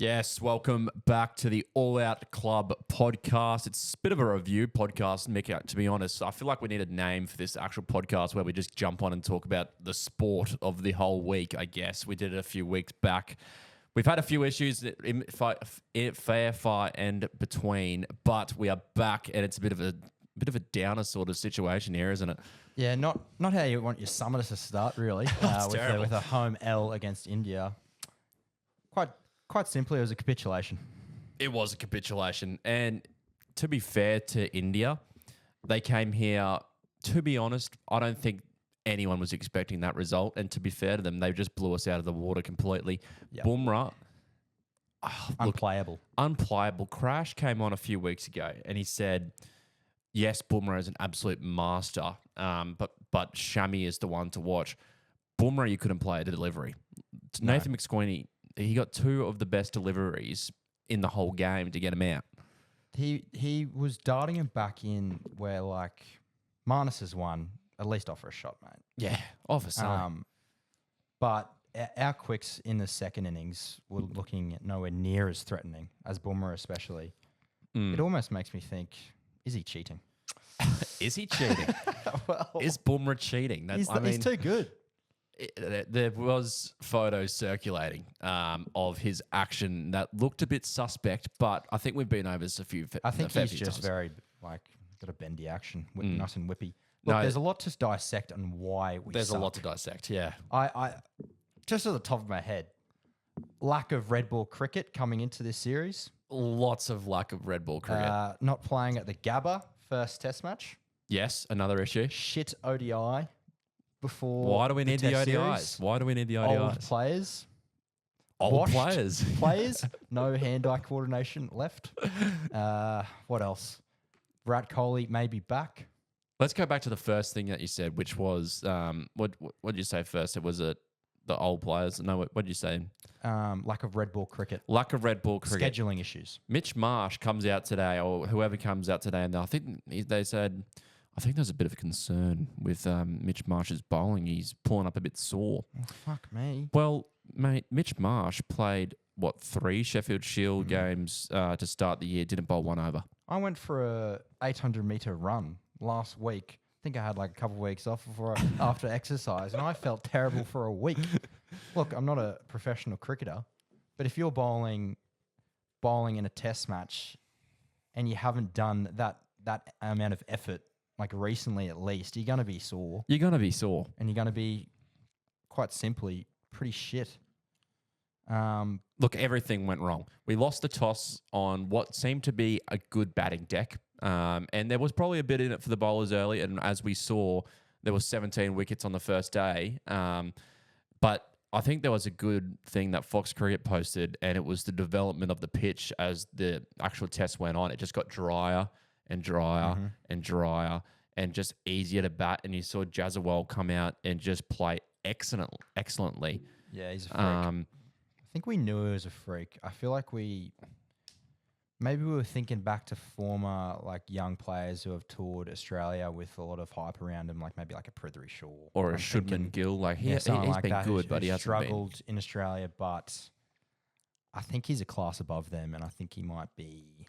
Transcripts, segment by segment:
Yes, welcome back to the All Out Club podcast. It's a bit of a review podcast, Mick, to be honest. I feel like we need a name for this actual podcast where we just jump on and talk about the sport of the whole week, I guess. We did it a few weeks back. We've had a few issues in fair fight and between, but we are back and it's a bit of a downer sort of situation here, isn't it? Yeah, not how you want your summer to start, really. With a home L against India. Quite simply, it was a capitulation. It was a capitulation. And to be fair to India, they came here, to be honest, I don't think anyone was expecting that result. And to be fair to them, they just blew us out of the water completely. Yep. Bumrah, Unplayable. Unplayable. Crash came on a few weeks ago and he said, yes, Bumrah is an absolute master, but Shami is the one to watch. Bumrah, you couldn't play a delivery. No. Nathan McSweeney, he got two of the best deliveries in the whole game to get him out. He was darting him back in where, like, Marnus has won. At least offer a shot, mate. Yeah, offer some. But our quicks in the second innings were looking nowhere near as threatening as Bumrah, especially. It almost makes me think, is he cheating? Is he cheating? Well, Is Bumrah cheating? he's too good. There was photos circulating of his action that looked a bit suspect, but I think we've been over this a few. I think he's just times. very got a bendy action, nice and whippy. Look, there's a lot to dissect on why we. There's suck. a lot to dissect. Yeah, I just at the top of my head, lack of red ball cricket coming into this series. lots of lack of red ball cricket. Not playing at the Gabba first Test match. Yes, another issue. Shit ODI before. Why do we need the Test ODIs? series. Why do we need the ODIs? Old players. Old Washed players. Players. No hand-eye coordination left. What else? Virat Kohli may be back. Let's go back to the first thing that you said, which was what did you say first? It was the old players. No, what did you say? Lack of red ball cricket. Lack of red ball cricket. Scheduling issues. Mitch Marsh comes out today, or whoever comes out today, and I think they said, I think there's a bit of a concern with Mitch Marsh's bowling. He's pulling up a bit sore. Oh, fuck me. Well, mate, Mitch Marsh played, 3 Sheffield Shield games to start the year, didn't bowl one over. I went for a 800-meter run last week. I think I had like a couple of weeks off after exercise, and I felt terrible for a week. Look, I'm not a professional cricketer, but if you're bowling in a test match and you haven't done that amount of effort, like recently at least, you're going to be sore. You're going to be sore. And you're going to be, quite simply, pretty shit. Look, everything went wrong. We lost the toss on what seemed to be a good batting deck. And there was probably a bit in it for the bowlers early. And as we saw, there was 17 wickets on the first day. But I think there was a good thing that Fox Cricket posted, and it was the development of the pitch as the actual test went on. It just got drier and drier and drier and just easier to bat. And you saw Jazzawal come out and just play excellently. Yeah, he's a freak. I think we knew he was a freak. I feel like maybe we were thinking back to former like young players who have toured Australia with a lot of hype around him, like maybe like a Prithvi Shaw or a Shudman Gill. Like he's like been that, good, but he hasn't struggled in Australia. But I think he's a class above them, and I think he might be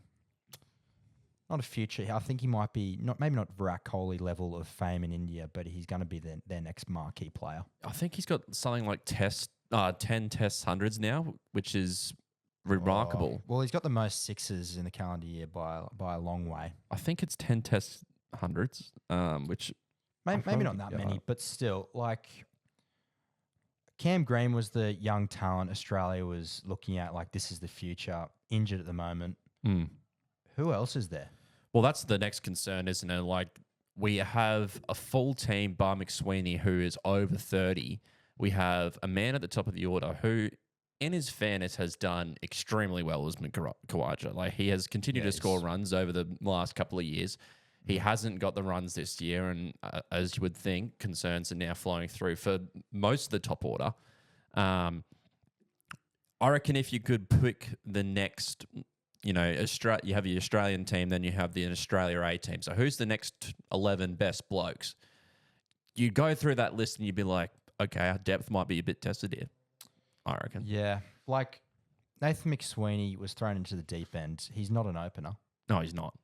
not a future. I think he might be maybe not Virat Kohli level of fame in India, but he's going to be their next marquee player. I think he's got something like 10 Test hundreds now, which is remarkable. Well, he's got the most sixes in the calendar year by a long way. I think it's 10 Test hundreds, which maybe not that many, but still, like Cam Green was the young talent Australia was looking at. Like, this is the future. Injured at the moment. Who else is there? Well, that's the next concern, isn't it? Like, we have a full team, bar McSweeney, who is over 30. We have a man at the top of the order who, in his fairness, has done extremely well, Usman Khawaja. Like, he has continued to score runs over the last couple of years. He hasn't got the runs this year, and as you would think, concerns are now flowing through for most of the top order. I reckon if you could pick the next, you have your Australian team, then you have the Australia A team. So who's the next 11 best blokes? You go through that list and you'd be like, okay, our depth might be a bit tested here, I reckon. Yeah, like Nathan McSweeney was thrown into the deep end. He's not an opener. No, he's not.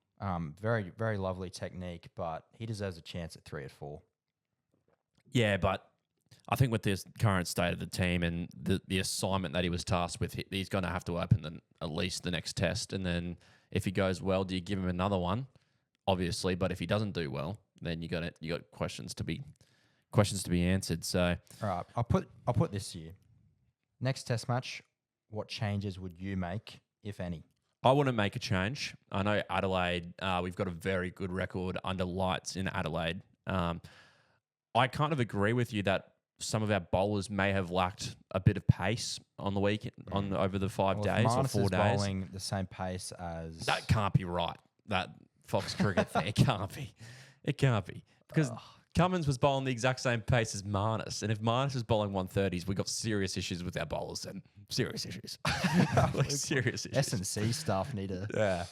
Very, very lovely technique, but he deserves a chance at 3 or 4. Yeah, but I think with this current state of the team and the assignment that he was tasked with, he's going to have to open at least the next test. And then if he goes well, do you give him another one? Obviously, but if he doesn't do well, then you got questions to be answered. So, all right, I'll put this to you. Next test match, what changes would you make, if any? I want to make a change. I know Adelaide, we've got a very good record under lights in Adelaide. I kind of agree with you that some of our bowlers may have lacked a bit of pace on the week, over the 5 days or 4 days. Bowling the same pace as... That can't be right. That Fox cricket thing, it can't be. It can't be. Because Cummins was bowling the exact same pace as Marnus. And if Marnus is bowling 130s, we've got serious issues with our bowlers then. Serious issues. Serious issues. S&C staff need a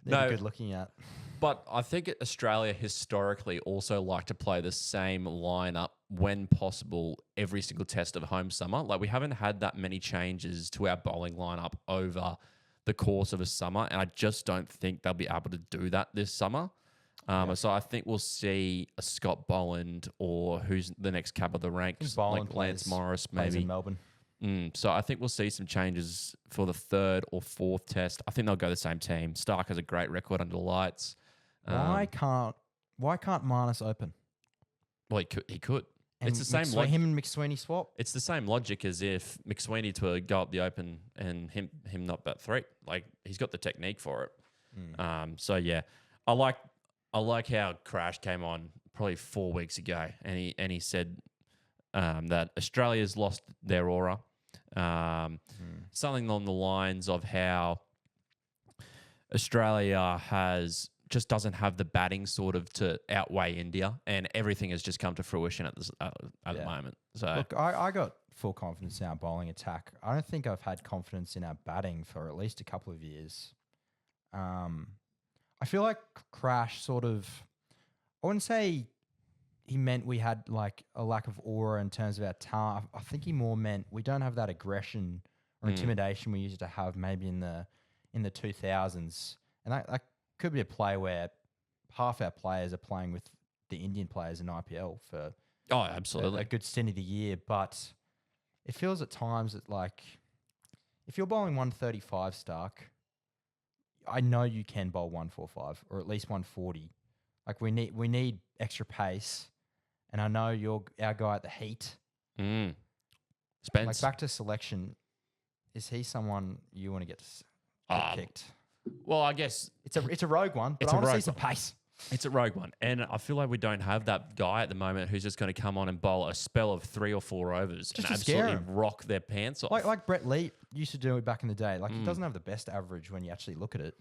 good looking at. But I think Australia historically also like to play the same lineup when possible every single test of home summer. Like, we haven't had that many changes to our bowling lineup over the course of a summer, and I just don't think they'll be able to do that this summer. So I think we'll see a Scott Boland, or who's the next cab of the ranks, like Lance Morris maybe. In Melbourne. So I think we'll see some changes for the 3rd or 4th test. I think they'll go the same team. Stark has a great record under lights. Why can't Marnus open? Well, he could. And it's the same logic. Him and McSweeney swap? It's the same logic as if McSweeney to go up the open and him not bat 3. Like, he's got the technique for it. So yeah, I like how Crash came on probably 4 weeks ago, and he said that Australia's lost their aura. Something along the lines of how Australia just doesn't have the batting sort of to outweigh India, and everything has just come to fruition at the moment. So look, I got full confidence in our bowling attack. I don't think I've had confidence in our batting for at least a couple of years. I feel like Crash sort of, I wouldn't say he meant we had like a lack of aura in terms of our talent. I think he more meant we don't have that aggression or intimidation we used to have maybe in the 2000s. And that could be a play where half our players are playing with the Indian players in IPL for absolutely a good stint of the year. But it feels at times that, like, if you're bowling 135, Stark, I know you can bowl 145 or at least 140. Like, we need extra pace, and I know you're our guy at the Heat. Spence. Like, back to selection, is he someone you want to get kicked? Well, I guess it's a rogue one, but I want to see some pace. It's a rogue one, and I feel like we don't have that guy at the moment who's just going to come on and bowl a spell of 3 or 4 overs just and absolutely rock their pants off. Like Brett Lee used to do it back in the day. Like, he doesn't have the best average when you actually look at it.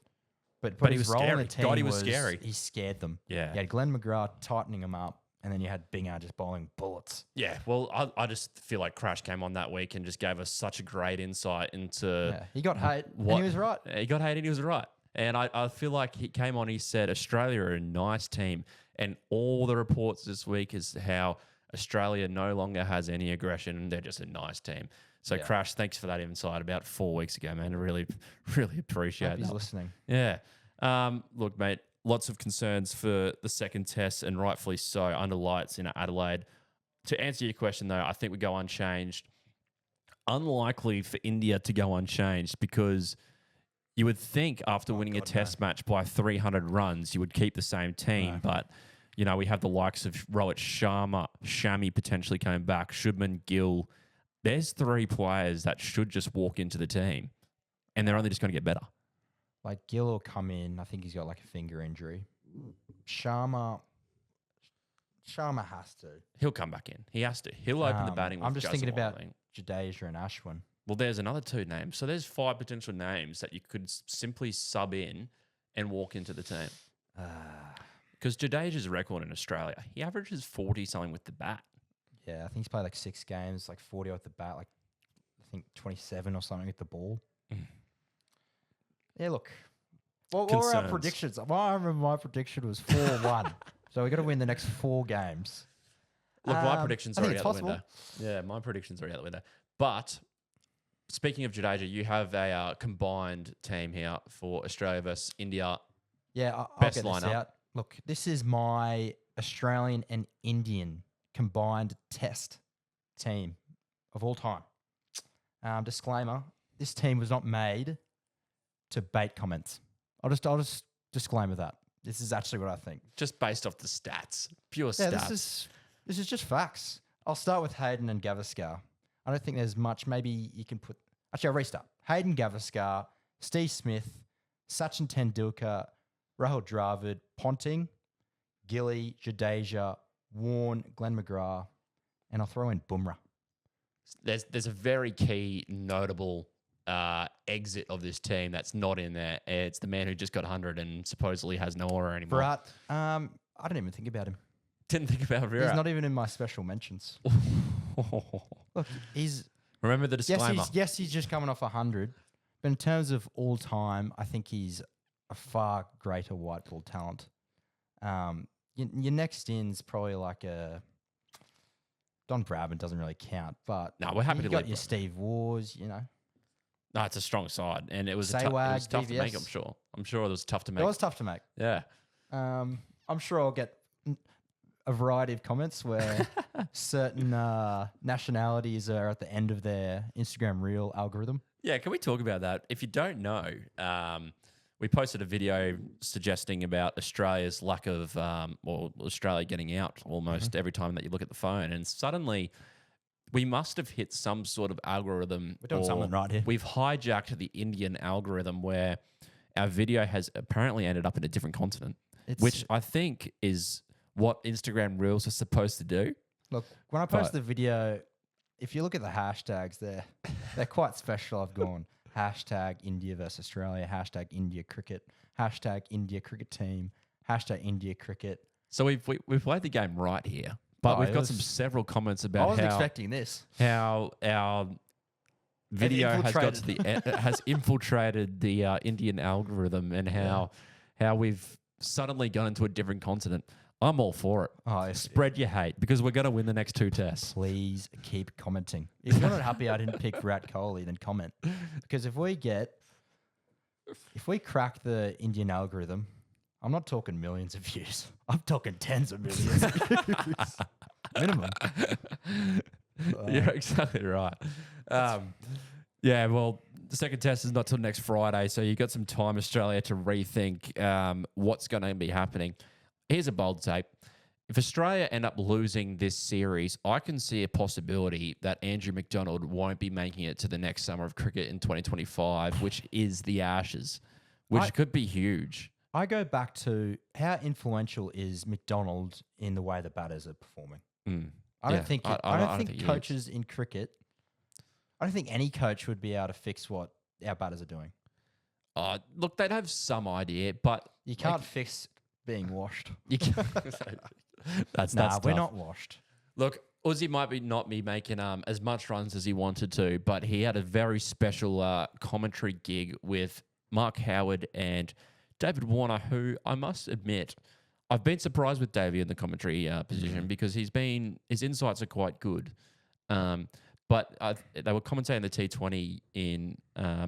But he was scary. God, he was scary. He scared them. Yeah. You had Glenn McGrath tightening them up, and then you had Binger just bowling bullets. Yeah, well, I just feel like Crash came on that week and just gave us such a great insight into... Yeah, he got hate, and he was right. He got hate and he was right. And I feel like he came on, he said, Australia are a nice team. And all the reports this week is how Australia no longer has any aggression and they're just a nice team. So, Crash, thanks for that insight about 4 weeks ago, man. I really, really appreciate it. He's listening. Yeah. Look, mate, lots of concerns for the second test, and rightfully so, under lights in Adelaide. To answer your question, though, I think we go unchanged. Unlikely for India to go unchanged, because you would think after winning a test match by 300 runs, you would keep the same team. No. But, you know, we have the likes of Rohit Sharma, Shami potentially coming back, Shubman Gill. There's 3 players that should just walk into the team, and they're only just going to get better. Like, Gill will come in. I think he's got like a finger injury. Sharma has to. He'll come back in. He has to. He'll open the batting with I'm just thinking about Jazzaw. Jadeja and Ashwin. Well, there's another 2 names. So there's 5 potential names that you could simply sub in and walk into the team. Because Jadeja's record in Australia, he averages 40-something with the bat. Yeah, I think he's played like 6 games, like 40 with the bat, like I think 27 or something with the ball. Yeah, look. What were our predictions? Well, I remember my prediction was 4-1. So we've got to win the next 4 games. Look, my predictions are already out the window. Yeah, my predictions are already out the window. But speaking of Jadeja, you have a combined team here for Australia versus India. Yeah, I'll Best get this lineup. out. Look, this is my Australian and Indian combined test team of all time. Disclaimer, this team was not made to bait comments. I'll just disclaimer that. This is actually what I think. Just based off the stats, pure Yeah, stats. this is just facts. I'll start with Hayden and Gavaskar. I don't think there's much. Maybe you can put... Actually, I'll restart. Hayden Gavaskar, Steve Smith, Sachin Tendulkar, Rahul Dravid, Ponting, Gilly, Jadeja, Warne, Glenn McGrath, and I'll throw in Bumrah. There's a very key notable exit of this team that's not in there. It's the man who just got 100 and supposedly has no aura anymore. Virat, I didn't even think about him. Didn't think about Virat. He's not even in my special mentions. Look, he's... Remember the disclaimer. Yes, he's just coming off 100. But in terms of all time, I think he's a far greater white ball talent. Your next in's probably like a... Don Bradman doesn't really count, but No, we're happy you to got leave your Bradman. Steve Wars, you know. No, it's a strong side, and it was, it Saywag, was tough to make. DVS. I'm sure. I'm sure it was tough to It make. was tough to make. Yeah. I'm sure I'll get a variety of comments where certain nationalities are at the end of their Instagram reel algorithm. Yeah, can we talk about that? If you don't know, we posted a video suggesting about Australia's lack of, or Australia getting out almost every time that you look at the phone. And suddenly we must have hit some sort of algorithm. We're doing or something right here. We've hijacked the Indian algorithm where our video has apparently ended up in a different continent, which I think is what Instagram Reels are supposed to do. Look, when I post the video, if you look at the hashtags, they're quite special. I've gone hashtag India versus Australia, hashtag India cricket, hashtag India cricket team, hashtag India cricket. So we've played the game right here, but we've got several comments I about wasn't expecting this. how our video has got to the has infiltrated the Indian algorithm and how we've suddenly gone into a different continent. I'm all for it. Oh, Spread your hate because we're going to win the next 2 tests. please keep commenting. If you're not happy I didn't pick Virat Kohli, then comment. Because if we crack the Indian algorithm, I'm not talking millions of views. I'm talking tens of millions of views. Minimum. You're exactly right. Yeah, well, the second test is not till next Friday, so you've got some time, Australia, to rethink what's going to be happening. Here's a bold take. If Australia end up losing this series, I can see a possibility that Andrew McDonald won't be making it to the next summer of cricket in 2025, which is the Ashes, which could be huge. I go back to how influential is McDonald in the way the batters are performing. I don't think coaches in cricket, I don't think any coach would be able to fix what our batters are doing. Look, they'd have some idea, but You can't fix being washed. you can that's We're tough. not washed. Look, Uzi might not be making as much runs as he wanted to, but he had a very special commentary gig with Mark Howard and David Warner, who I must admit, I've been surprised with Davey in the commentary position because his insights are quite good. But they were commentating the T20 in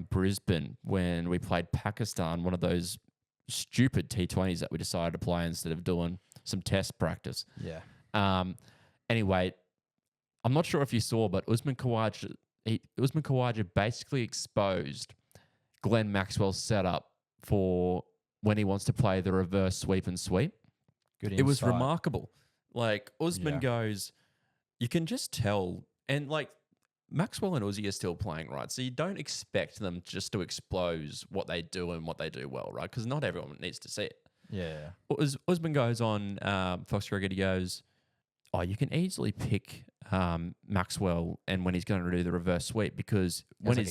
Brisbane when we played Pakistan, one of those stupid T20s that we decided to play instead of doing some test practice. Yeah. Anyway, I'm not sure if you saw, but Usman Khawaja basically exposed Glenn Maxwell's setup for when he wants to play the reverse sweep and sweep. Good It was insight. remarkable. Like, Usman goes, you can just tell, and like, Maxwell and Uzi are still playing, right? So you don't expect them just to expose what they do and what they do well, right? Because not everyone needs to see it. Yeah. Usman goes on Fox Cricket, he goes, you can easily pick Maxwell and when he's going to do the reverse sweep because when he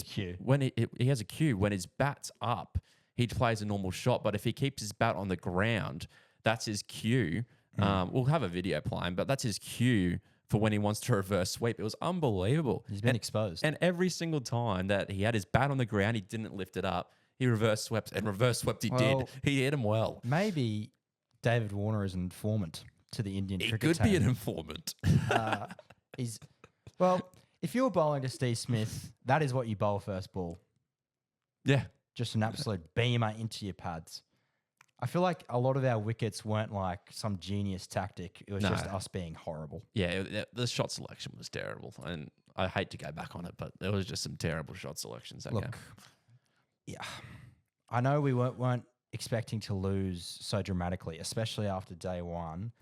has a cue, when his bat's up, he plays a normal shot. But if he keeps his bat on the ground, that's his cue. We'll have a video playing, but that's his cue for when he wants to reverse sweep. It was unbelievable. He's been exposed. And every single time that he had his bat on the ground, he didn't lift it up. He reverse swept and reverse swept. He did. He hit him well. Maybe David Warner is an informant to the Indian He cricket could be team. an informant. If you're bowling to Steve Smith, that is what you bowl first ball. Yeah. Just an absolute beamer into your pads. I feel like a lot of our wickets weren't like some genius tactic. It was No. just us being horrible. Yeah, the shot selection was terrible. And I hate to go back on it, but there was just some terrible shot selections that game. Look, yeah, I know we weren't expecting to lose so dramatically, especially after day one.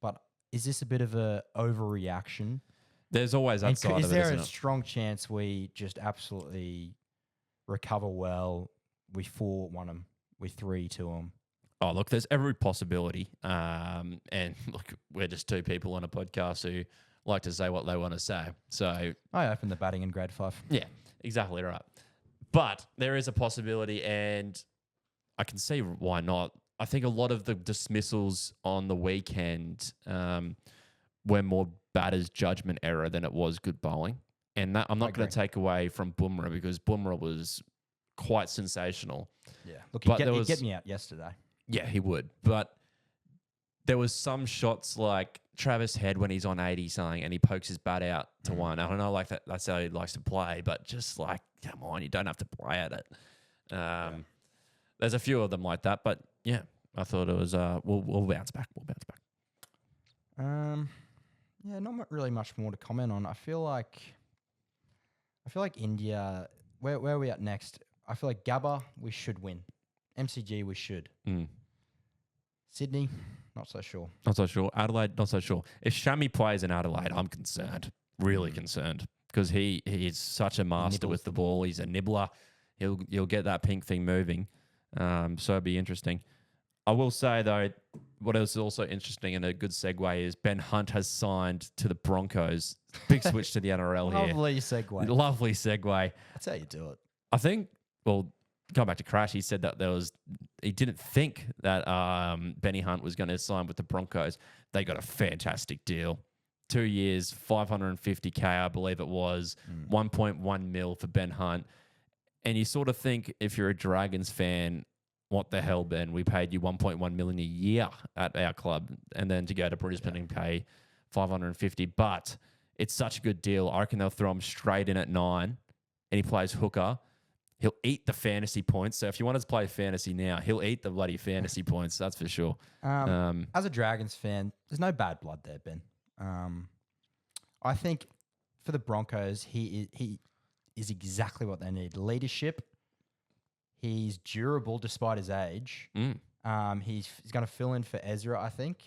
But is this a bit of a overreaction? There's always that side Is of it, there isn't a it? strong chance we just absolutely recover well? We 4-1 them. We 3-2 them. Oh, look, there's every possibility. And look, we're just two people on a podcast who like to say what they want to say. So, I opened the batting in grade 5. yeah, exactly right. But there is a possibility, and I can see why not. I think a lot of the dismissals on the weekend were more batter's judgment error than it was good bowling. And that I'm not going agree. to take away from Bumrah because Bumrah was quite sensational. Yeah. Look, But you there get was- me out yesterday. Yeah, he would. But there was some shots like Travis Head when he's on 80 something and he pokes his bat out to one. I don't know, like that's how he likes to play, but just like, come on, you don't have to play at it. There's a few of them like that, but yeah, I thought it was. We'll bounce back. We'll bounce back. Yeah, not really much more to comment on. I feel like India. Where are we at next? I feel like Gabba, we should win. MCG, we should. Sydney, not so sure. Not so sure. Adelaide, not so sure. If Shami plays in Adelaide, I'm concerned. Really concerned because he is such a master with the ball. He's a nibbler. You'll get that pink thing moving. So it'd be interesting. I will say though, what else is also interesting and a good segue is Ben Hunt has signed to the Broncos. Big switch to the NRL here. Lovely segue. Lovely segue. That's how you do it. I think, well, going back to Crash, he said that he didn't think that Benny Hunt was going to sign with the Broncos. They got a fantastic deal. 2 years, 550K, I believe it was, 1.1 mil for Ben Hunt. And you sort of think if you're a Dragons fan, what the hell, Ben? We paid you 1.1 million a year at our club, and then to go to Brisbane and pay 550. But it's such a good deal. I reckon they'll throw him straight in at 9, and he plays hooker. He'll eat the fantasy points. So if you want to play fantasy now, he'll eat the bloody fantasy points. That's for sure. As a Dragons fan, there's no bad blood there, Ben. I think for the Broncos, he is exactly what they need. Leadership. He's durable despite his age. He's going to fill in for Ezra, I think.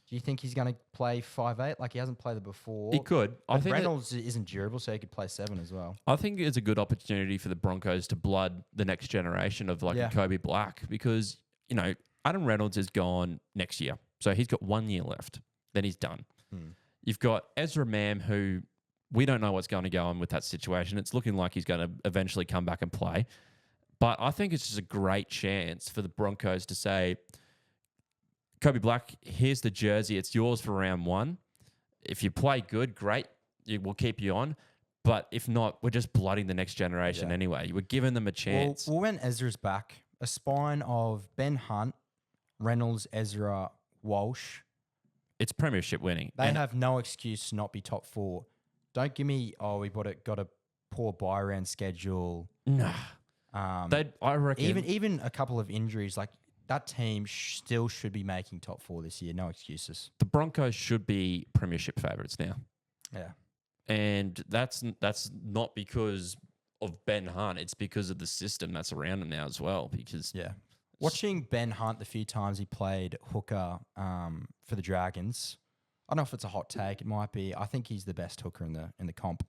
Do you think he's going to play 5'8"? Like he hasn't played it before. He could. I think Reynolds isn't durable, so he could play 7 as well. I think it's a good opportunity for the Broncos to blood the next generation of like a Kobe Black because, you know, Adam Reynolds is gone next year. So he's got 1 year left. Then he's done. You've got Ezra Mam, who we don't know what's going to go on with that situation. It's looking like he's going to eventually come back and play. But I think it's just a great chance for the Broncos to say, Kobe Black, here's the jersey. It's yours for round 1. If you play good, great. We'll keep you on. But if not, we're just blooding the next generation anyway. We're giving them a chance. Well, when Ezra's back, a spine of Ben Hunt, Reynolds, Ezra, Walsh. It's premiership winning. They have no excuse to not be top 4. Don't give me, we've got a poor buy round schedule. Nah. I reckon Even a couple of injuries, like that team still should be making top 4 this year. No excuses. the Broncos should be premiership favourites now. Yeah. And that's not because of Ben Hunt. It's because of the system that's around him now as well. Because Watching Ben Hunt the few times he played hooker for the Dragons, I don't know if it's a hot take. It might be. I think he's the best hooker in the comp.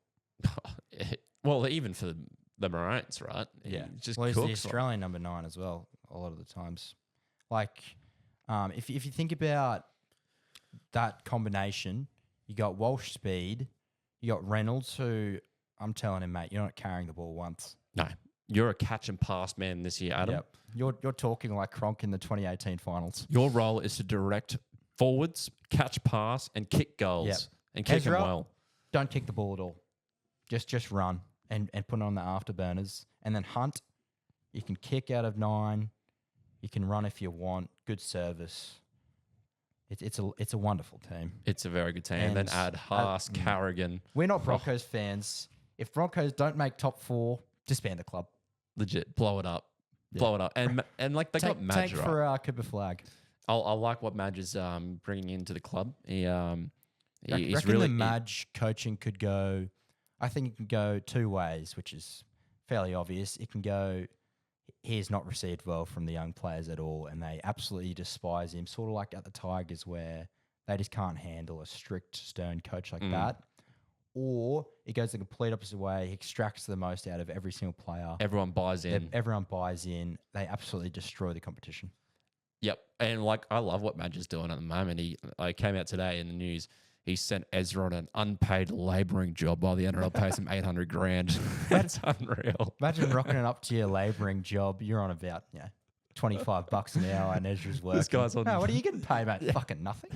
well, even for the Maroons, right? He just Well, he's cooks the Australian number 9 as well. A lot of the times, like if you think about that combination, you got Walsh speed, you got Reynolds, who I'm telling him, mate, you're not carrying the ball once. No, you're a catch and pass man this year, Adam. You're talking like Cronk in the 2018 finals. Your role is to direct forwards, catch pass, and kick goals, and kick them well. Don't kick the ball at all. Just run and put it on the afterburners. And then Hunt, you can kick out of 9. You can run if you want. Good service. It's a wonderful team. It's a very good team. And then And, add Haas, Carrigan. We're not Broncos fans. If Broncos don't make top 4, disband the club. Legit, blow it up. Yeah. Blow it up. And like they got Take Madge right. for Cooper Flag. I like what Madge is bringing into the club. He's Reckon really the Madge coaching could go. I think it can go 2 ways, which is fairly obvious. It can go. He is not received well from the young players at all, and they absolutely despise him. Sort of like at the Tigers, where they just can't handle a strict, stern coach like that. Or it goes the complete opposite way. He extracts the most out of every single player. Everyone buys in. Everyone buys in. They absolutely destroy the competition. Yep. And like I love what Madge is doing at the moment. He came out today in the news. He sent Ezra on an unpaid labouring job while the NRL pays him $800,000. That's unreal. Imagine rocking it up to your labouring job. You're on about $25 an hour, and Ezra's working. This guy's on. No, what are you getting paid, mate? Fucking nothing.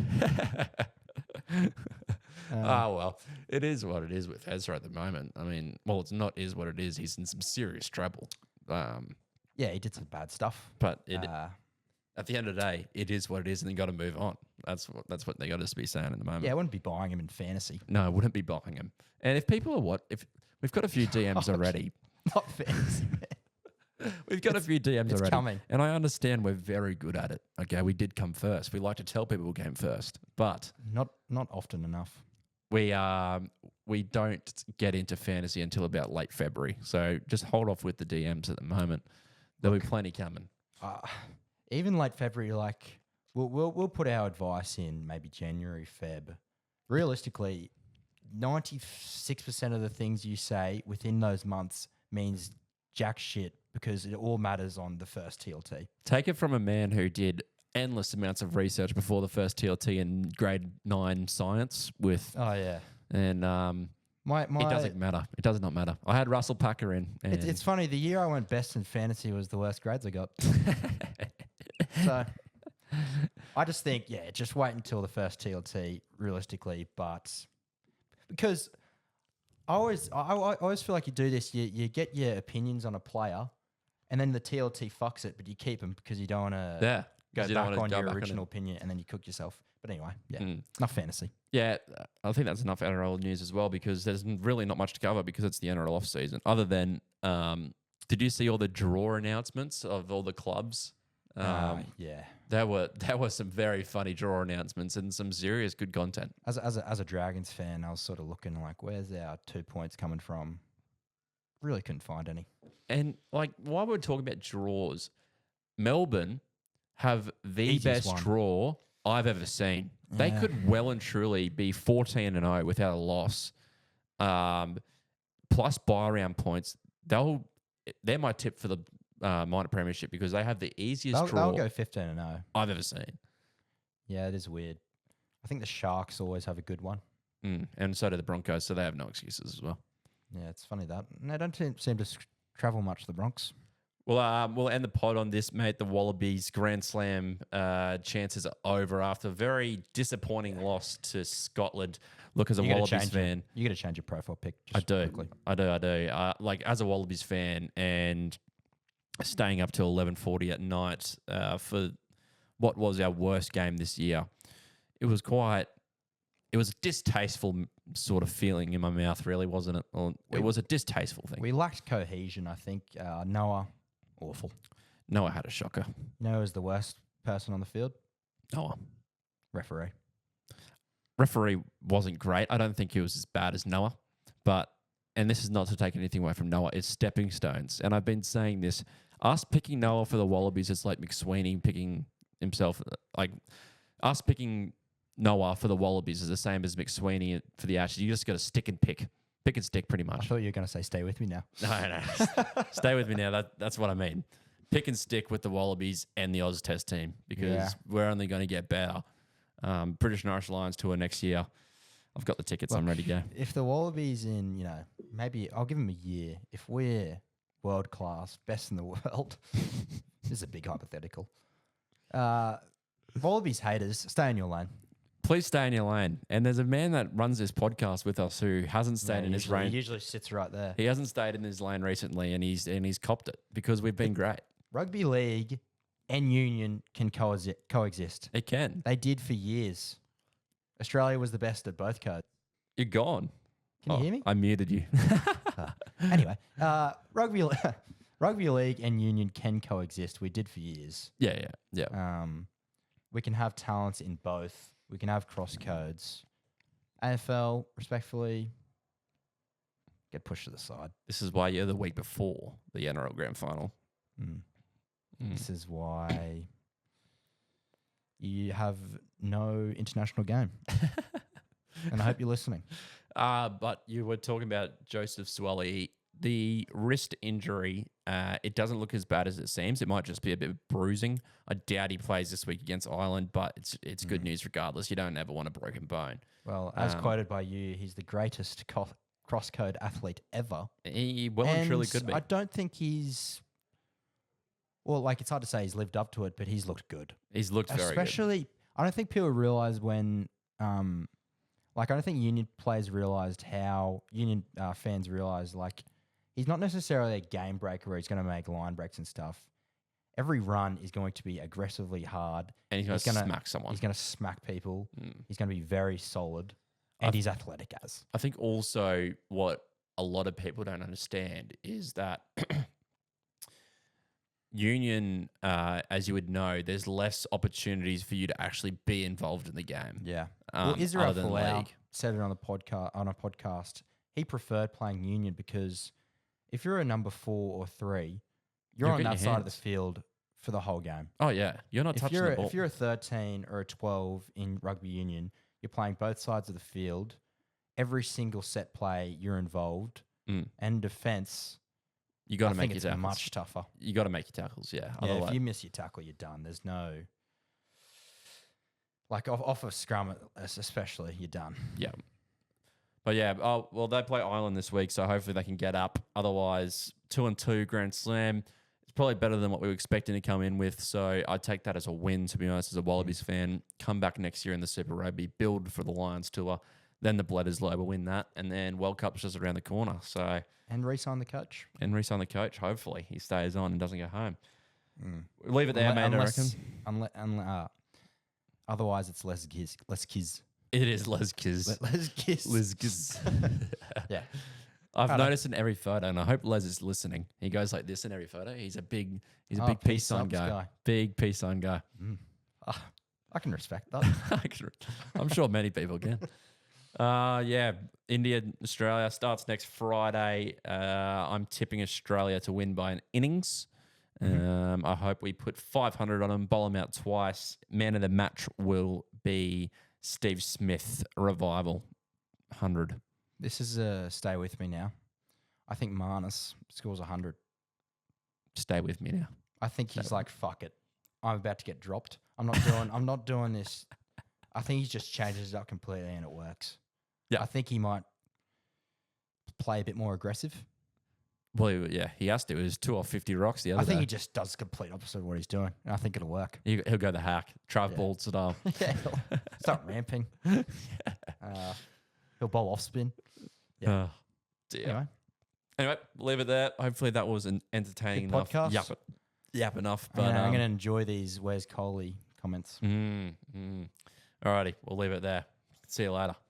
Well, it is what it is with Ezra at the moment. I mean, well, it's not is what it is. He's in some serious trouble. Yeah, he did some bad stuff. But at the end of the day, it is what it is, and you got to move on. That's what they got to be saying at the moment. Yeah, I wouldn't be buying him in fantasy. No, I wouldn't be buying him. And if people are if we've got a few DMs already, Not fantasy, man. we've got a few DMs It's already, coming. and I understand we're very good at it. Okay, we did come first. We like to tell people we came first, but Not often enough. we don't get into fantasy until about late February. So just hold off with the DMs at the moment. There'll be plenty coming. Even late February, like we'll put our advice in maybe January, Feb. Realistically, 96% of the things you say within those months means jack shit because it all matters on the first TLT. Take it from a man who did endless amounts of research before the first TLT in grade 9 science with, Oh yeah, and it doesn't matter. It does not matter. I had Russell Packer in. And it's funny. The year I went best in fantasy was the worst grades I got. So I just think, just wait until the first TLT, realistically. But because I always feel like you do this, you get your opinions on a player, and then the TLT fucks it, but you keep them because you don't want to go back on your original opinion, and then you cook yourself. But anyway, enough fantasy. Yeah, I think that's enough NRL news as well because there's really not much to cover because it's the NRL off season. Other than, did you see all the draw announcements of all the clubs? Yeah, there were some very funny draw announcements and some serious good content. As a Dragons fan, I was sort of looking like, where's our 2 points coming from? Really couldn't find any. And like, while we're talking about draws, Melbourne have the Easiest best one. draw I've ever seen. They Yeah. could well and truly be 14-0 without a loss, plus buy round points. They're my tip for the minor premiership because they have the easiest draw They'll go 15-0. I've ever seen. Yeah, it is weird. I think the Sharks always have a good one. And so do the Broncos, so they have no excuses as well. Yeah, it's funny that. They don't seem to travel much, the Bronx. Well, we'll end the pod on this, mate. The Wallabies Grand Slam chances are over after a very disappointing loss to Scotland. Look, as a Wallabies fan, You got to change your profile pic. I Just do. Quickly. I do. Like as a Wallabies fan and staying up till 11:40 at night for what was our worst game this year, it was a distasteful sort of feeling in my mouth, really, wasn't it? It was a distasteful thing. We lacked cohesion, I think. Noah, awful. Noah had a shocker. Noah is the worst person on the field. Noah. Referee. Referee wasn't great. I don't think he was as bad as Noah, and this is not to take anything away from Noah, it's stepping stones. And I've been saying this, us picking Noah for the Wallabies is like McSweeney picking himself, like us picking Noah for the Wallabies is the same as McSweeney for the Ashes. You just got to stick and pick and stick pretty I much. thought you were going to say stay with me now. No. Stay with me now. That's what I mean. Pick and stick with the Wallabies and the Oz Test team because we're only going to get better. British and Irish Lions tour next year. I've got the tickets. I'm ready to go. If the Wallabies in, maybe I'll give them a year. If we're world class, best in the world, this is a big hypothetical. Wallabies haters, stay in your lane. Please stay in your lane. And there's a man that runs this podcast with us who hasn't stayed in his lane. He usually sits right there. He hasn't stayed in his lane recently, and he's copped it because we've been great. Rugby league and Union can coexist. It can. They did for years. Australia was the best at both codes. You're gone. Can you hear me? I muted you. Anyway, rugby league and Union can coexist. We did for years. Yeah. We can have talents in both. We can have cross codes. AFL, respectfully, get pushed to the side. This is why you're the week before the NRL Grand Final. This is why you have no international game. And I hope you're listening. But you were talking about Joseph Suwali. The wrist injury, it doesn't look as bad as it seems. It might just be a bit of bruising. I doubt he plays this week against Ireland, but it's good news regardless. You don't ever want a broken bone. Well, as quoted by you, he's the greatest cross-code athlete ever. He and truly could be. I don't think he's... Well, like, it's hard to say he's lived up to it, but he's looked good. He's looked very good. Especially, I don't think people realise when... I don't think Union players realised how... Union fans realised, he's not necessarily a game breaker where he's going to make line breaks and stuff. Every run is going to be aggressively hard. And he's going to smack someone. He's going to smack people. He's going to be very solid. And he's athletic as. I think also what a lot of people don't understand is that Union, as you would know, there's less opportunities for you to actually be involved in the game. Yeah. Well, Israel Folau said it on a podcast. He preferred playing Union because if you're a number 4 or 3, you're on that side of the field for the whole game. Oh, yeah. You're not touching the ball. If you're a 13 or a 12 in rugby union, you're playing both sides of the field. Every single set play, you're involved. And defense, you got to make your it's tackles. Much tougher. You got to make your tackles, yeah. Yeah, if you miss your tackle, you're done. There's no... off of scrum, especially, you're done. Yeah. But yeah, they play Ireland this week, so hopefully they can get up. Otherwise, 2-2 Grand Slam. It's probably better than what we were expecting to come in with. So I'd take that as a win, to be honest, as a Wallabies fan. Come back next year in the Super Rugby, build for the Lions tour. Then the Bledisloe will win that. And then World Cup's just around the corner. So and re-sign the coach. Hopefully he stays on and doesn't go home. Leave it there, mate, I reckon. Otherwise, it's less kiz. It is Les Kiz. Les Kiz. Yeah. I've noticed in every photo, and I hope Les is listening. He goes like this in every photo. He's a big peace sign guy. Big peace sign guy. I can respect that. I'm sure many people can. India, Australia starts next Friday. I'm tipping Australia to win by an innings. I hope we put 500 on them, bowl them out twice. Man of the match will be Steve Smith, Revival, 100. This is a stay with me now. I think Marnus scores 100. Stay with me now. I think he's like, fuck it. I'm about to get dropped. I'm not doing this. I think he just changes it up completely and it works. Yeah. I think he might play a bit more aggressive. Well, yeah, he has to. It was 2 off 50 rocks the other day. I think he just does the complete opposite of what he's doing. And I think it'll work. He'll go the hack. Trav Ball style. Yeah, he'll start ramping. He'll bowl off spin. Yeah. Anyway, leave it there. Hopefully that was an entertaining enough. Podcast. Yap enough. But I'm going to enjoy these Where's Coley comments. Alrighty, we'll leave it there. See you later.